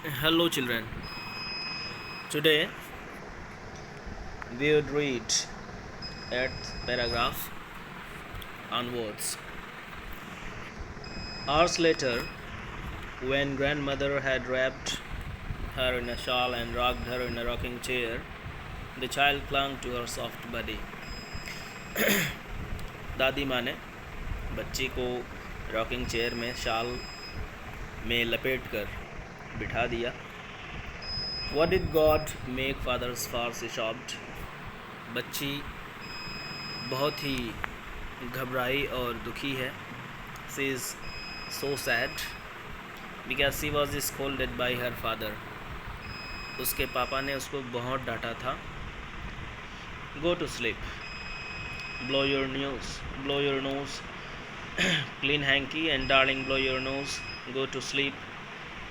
Hello, children. Today we would read 8th paragraph onwards. Hours later, when grandmother had wrapped her in a shawl and rocked her in a rocking chair, the child clung to her soft body. दादी माँ ने बच्ची को rocking chair में शाल में लपेट कर बिठा दिया. What did God make father's far? She sobbed. बच्ची बहुत ही घबराई और दुखी है. She is so sad because she was scolded by her father. उसके पापा ने उसको बहुत डांटा था. Go to sleep. Blow your nose. Clean hanky and darling, blow your nose. Go to sleep.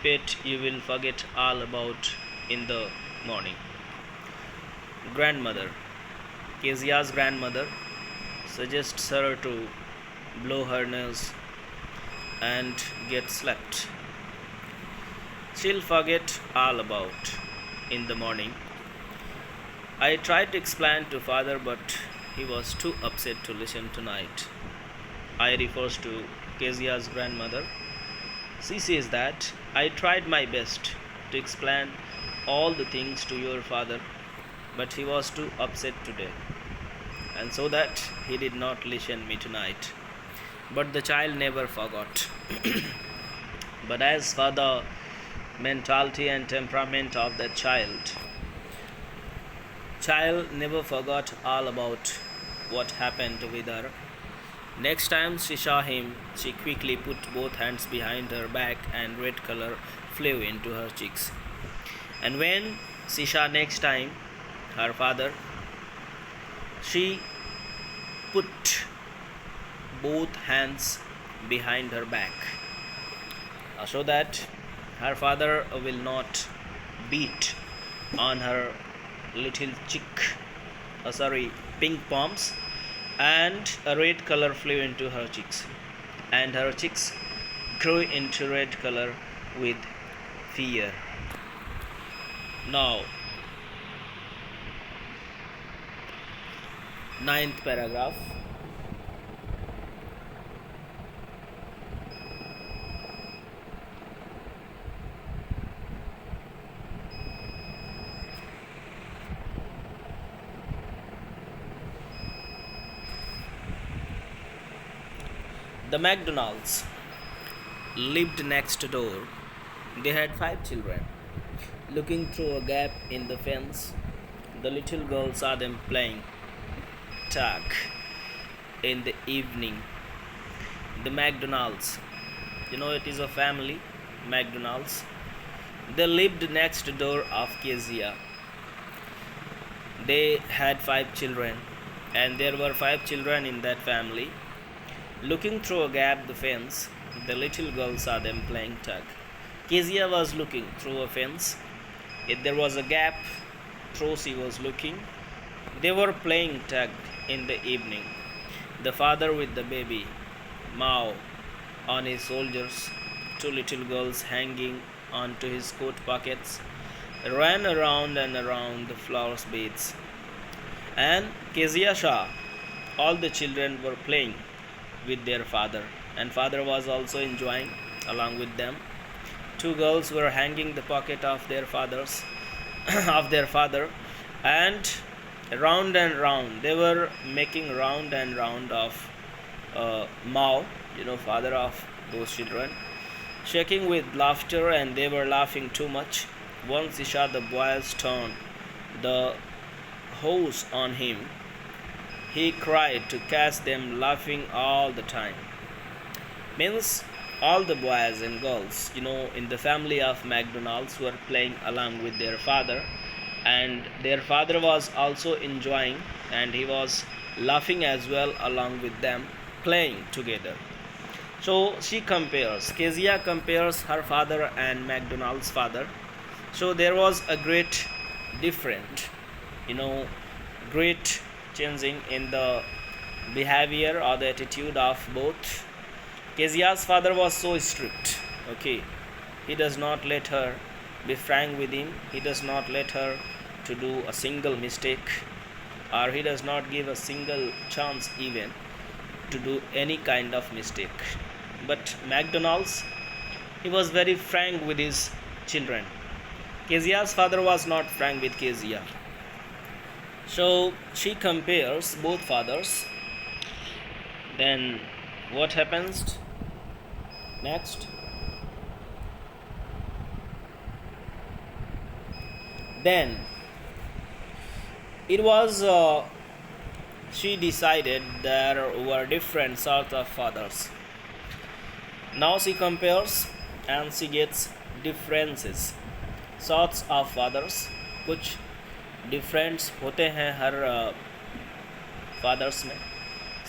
Pet, you will forget all about in the morning. Grandmother. Kezia's grandmother suggests her to blow her nose and get slept. She'll forget all about in the morning. I tried to explain to father, but he was too upset to listen tonight. I refers to Kezia's grandmother. She says that I tried my best to explain all the things to your father, but he was too upset today, and so that he did not listen me tonight. But the child never forgot. But as for the mentality and temperament of that child never forgot all about what happened with her. Next time she saw him, she quickly put both hands behind her back and red color flew into her cheeks. And when she saw next time her father, she put both hands behind her back so that her father will not beat on her little pink palms, and a red color flew into her cheeks, and her cheeks grew into red color with fear. Now, 9th paragraph. The McDonalds lived next door. They had 5 children. Looking through a gap in the fence, the little girl saw them playing tag in the evening. The McDonalds, it is a family, McDonalds. They lived next door of Kezia. They had 5 children, and there were 5 children in that family. Looking through a gap the fence, the little girl saw them playing tag. Kezia was looking through a fence. If there was a gap through she was looking, they were playing tag in the evening. The father with the baby, Mao, on his shoulders, 2 little girls hanging onto his coat pockets, ran around and around the flower beds. And Kezia saw all the children were playing with their father, and father was also enjoying along with them. 2 girls were hanging the pocket of their fathers of their father, and round they were making round and round of Mao, father of those children, shaking with laughter, and they were laughing too much. Once he saw the boys turn the hose on him, he cried to catch them laughing all the time. Means all the boys and girls, in the family of McDonald's were playing along with their father, and their father was also enjoying, and he was laughing as well along with them, playing together. So Kezia compares her father and McDonald's father. So there was a great difference, great changing in the behavior or the attitude of both. Kezia's father was so strict. Okay, he does not let her be frank with him. He does not let her to do a single mistake, or he does not give a single chance even to do any kind of mistake. But McDonald's, he was very frank with his children. Kezia's father was not frank with Kezia. So she compares both fathers. Then what happens next? Then it was she decided there were different sorts of fathers. Now she compares and she gets differences. Sorts of fathers, कुछ difference होते हैं her father's में,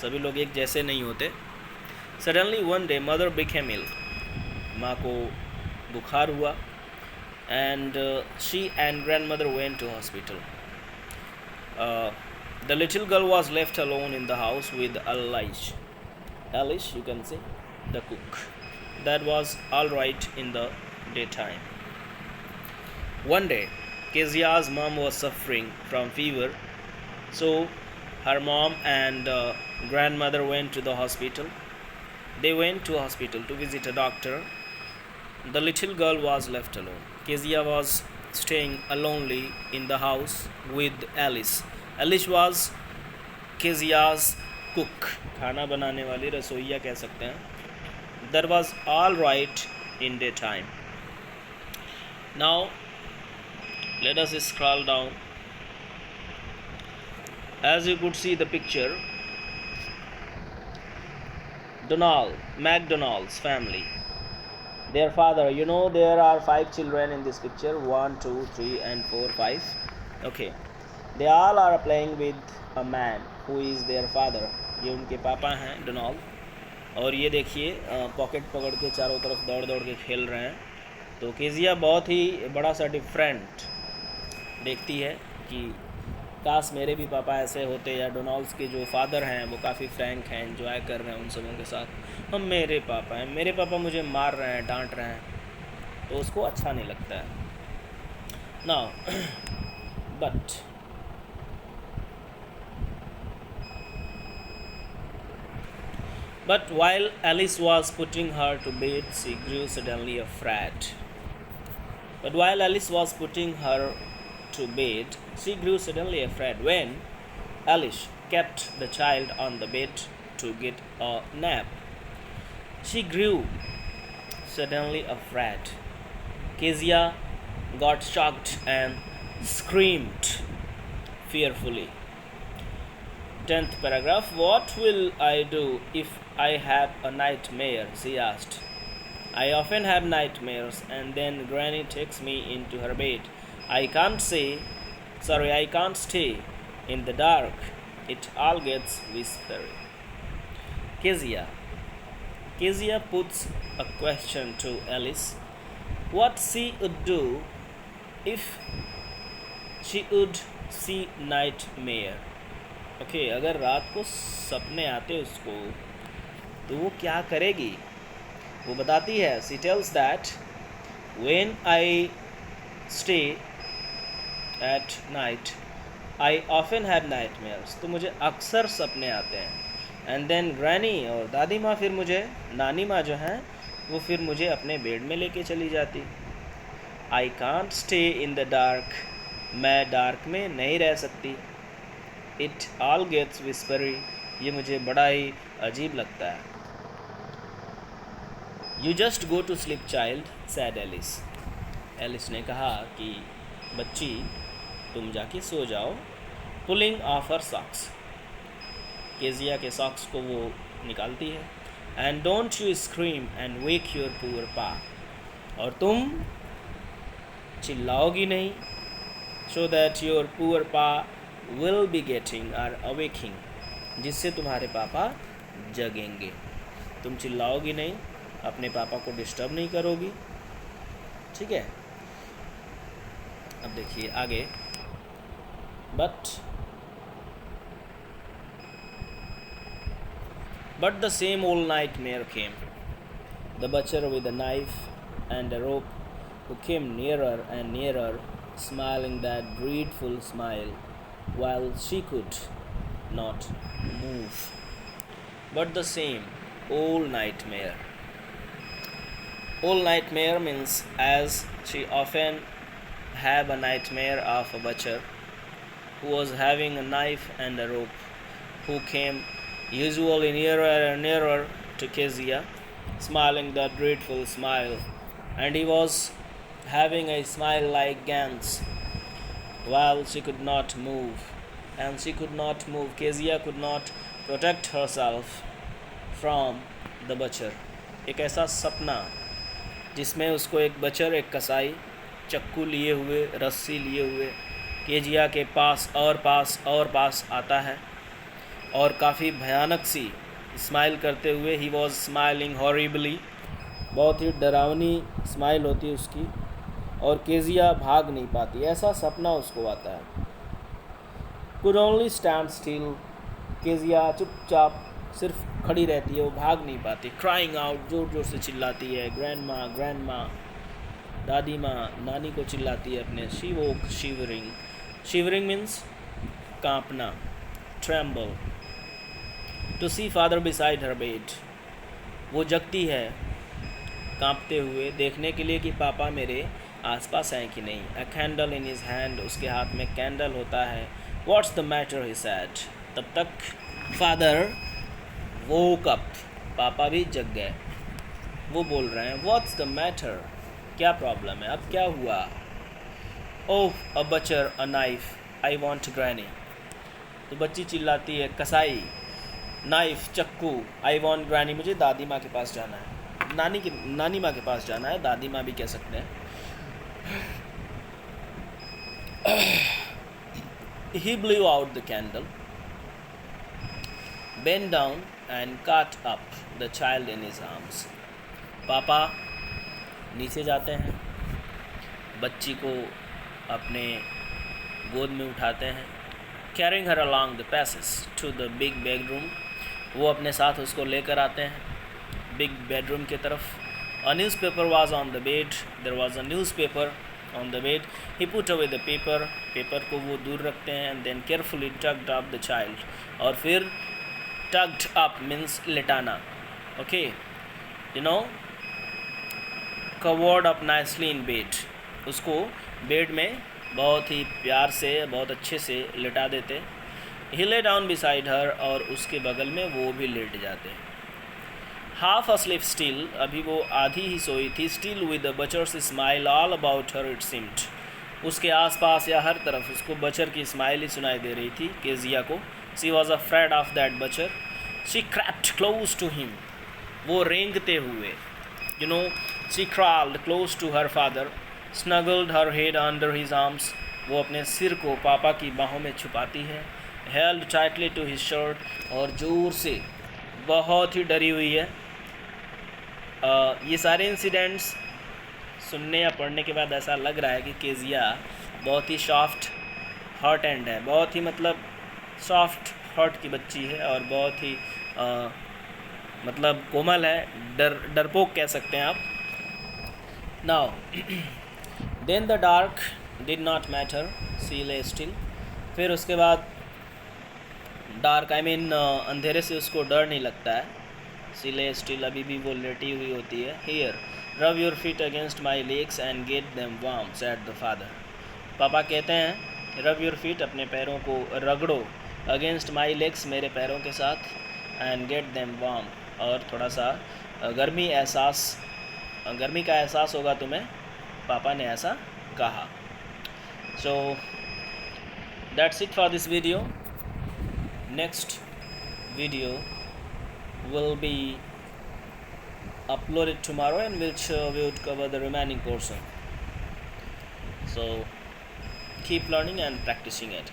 सभी लोग एक जैसे नहीं होते. Suddenly one day mother became ill, माँ को बुखार हुआ, and she and grandmother went to hospital. The little girl was left alone in the house with Alish, you can say, the cook. That was all right in the daytime. One day, Kezia's mom was suffering from fever, so her mom and grandmother went to the hospital. They went to hospital to visit a doctor. The little girl was left alone. Kezia was staying alonely in the house with Alice. Alice was Kezia's cook, खाना बनाने वाली रसोइया कह सकते हैं. That was all right in daytime. Now let us scroll down. As you could see the picture, McDonald's family. Their father, there are 5 children in this picture. 1, 2, 3 and 4, 5. Okay. They all are playing with a man who is their father. ये उनके पापा हैं Donald. और ये देखिए pocket पकड़ के चारों तरफ दौड़ दौड़ के खेल रहे हैं. तो केजिया बहुत ही बड़ा सा डिफरेंट देखती है कि काश मेरे भी पापा ऐसे होते, या डोनाल्ड्स के जो फादर हैं वो काफ़ी फ्रैंक हैं, एंजॉय कर रहे हैं उन सबों के साथ. हम मेरे पापा हैं, मेरे पापा मुझे मार रहे हैं, डांट रहे हैं, तो उसको अच्छा नहीं लगता है. Now But while Alice was putting her to bed, she grew suddenly afraid. When Alice kept the child on the bed to get a nap, she grew suddenly afraid. Kezia got shocked and screamed fearfully. 10th paragraph. What will I do if I have a nightmare? She asked. I often have nightmares, and then Granny takes me into her bed. I can't stay in the dark. It all gets whispery. Kezia puts a question to Alice. What she would do if she would see nightmare. Okay, अगर रात को सपने आते उसको तो वो क्या करेगी, वो बताती है. She tells that when I stay at night, I often have nightmares. तो मुझे अक्सर सपने आते हैं. And then Granny और दादी माँ फिर मुझे, नानी माँ जो हैं, वो फिर मुझे अपने बेड में लेके चली जाती. I can't stay in the dark. मैं डार्क में नहीं रह सकती. It all gets whispery. ये मुझे बड़ा ही अजीब लगता है. You just go to sleep, child, said Alice. Alice ने कहा कि बच्ची तुम जाके सो जाओ. Pulling off her socks. Kezia के सॉक्स को वो निकालती है. And don't you scream and wake your poor pa. और तुम चिल्लाओगी नहीं, so that your poor pa will be getting or awaking, जिससे तुम्हारे पापा जगेंगे. तुम चिल्लाओगी नहीं, अपने पापा को डिस्टर्ब नहीं करोगी. ठीक है. अब देखिए आगे. But the same old nightmare came. The butcher with a knife and a rope who came nearer and nearer, smiling that dreadful smile, while she could not move. But the same old nightmare. Old nightmare means as she often have a nightmare of a butcher who was having a knife and a rope, who came usually nearer and nearer to Kezia, smiling that dreadful smile, and he was having a smile like Gans, while she could not move, and she could not move. Kezia could not protect herself from the butcher. एक ऐसा सपना जिसमें उसको एक बचर, एक कसाई चक्कू लिए हुए, रस्सी लिए हुए केजिया के पास आता है और काफ़ी भयानक सी स्माइल करते हुए, ही वॉज स्माइलिंग हॉरिबली, बहुत ही डरावनी स्माइल होती है उसकी, और केजिया भाग नहीं पाती, ऐसा सपना उसको आता है. Could only stand still, Kezia चुपचाप सिर्फ खड़ी रहती है, वो भाग नहीं पाती. क्राइंग आउट, ज़ोर ज़ोर से चिल्लाती है, ग्रैंड माँ, दादी माँ, नानी को चिल्लाती है अपने. She woke shivering. Shivering means कांपना, tremble. To see father beside her bed, वो जगती है कांपते हुए, देखने के लिए कि पापा मेरे आसपास हैं कि नहीं. अ कैंडल इन हिज हैंड, उसके हाथ में कैंडल होता है. What's the matter, he sad. तब तक फादर वोक अप, पापा भी जग गए. वो बोल रहे हैं व्हाट्स द मैटर, क्या प्रॉब्लम है, अब क्या हुआ. Oh a butcher, a knife, I want granny. तो बच्ची चिल्लाती है, कसाई, नाइफ, चक्कू, आई वॉन्ट ग्रैनी, मुझे दादी माँ के पास जाना है, नानी माँ के पास जाना है, दादी माँ भी कह सकते हैं. He blew out the candle, bent down and caught up the child in his arms. पापा नीचे जाते हैं, बच्ची को अपने गोद में उठाते हैं. Carrying her along the passage to the big bedroom, वो अपने साथ उसको लेकर आते हैं बिग बेडरूम की तरफ. A newspaper was on the bed. There was a newspaper on the bed. He put away the paper. Paper को वो दूर रखते हैं. And then carefully tucked up the child. और फिर tucked up means लिटाना. Okay, you know, covered up nicely in bed. उसको bed में बहुत ही प्यार से, बहुत अच्छे से लिटा देते. He lay down beside her, और उसके बगल में वो भी लेट जाते. Half asleep still, अभी वो आधी ही सोई थी. Still with the butcher's smile all about her it seemed. उसके आसपास या हर तरफ उसको बचर की स्माइल ही सुनाई दे रही थी केजिया को. She was afraid of that butcher. She crept close to him. वो रेंगते हुए, you know, she crawled close to her father, snuggled her head under his arms. वो अपने सिर को पापा की बाहों में छुपाती है. Held tightly to his shirt, और ज़ोर से, बहुत ही डरी हुई है. ये सारे इंसिडेंट्स सुनने या पढ़ने के बाद ऐसा लग रहा है कि केजिया बहुत ही सॉफ्ट हार्ट एंड है, बहुत ही मतलब सॉफ्ट हार्ट की बच्ची है, और बहुत ही मतलब कोमल है, डरपोक कह सकते हैं आप. Now then the dark did not matter, she lay still. फिर उसके बाद डार्क आई मीन अंधेरे से उसको डर नहीं लगता है. सी ले स्टिल, अभी भी वो लेटी हुई होती है. Here rub your feet against my legs and get them warm, said the father. पापा कहते हैं रब योर फीट, अपने पैरों को रगड़ो, अगेंस्ट माई लेग्स, मेरे पैरों के साथ, एंड गेट देम वार्म, और थोड़ा सा गर्मी का एहसास होगा तुम्हें, पापा ने ऐसा कहा. So that's it for this video. Next video will be uploaded tomorrow, in which we would cover the remaining portion. So keep learning and practicing it.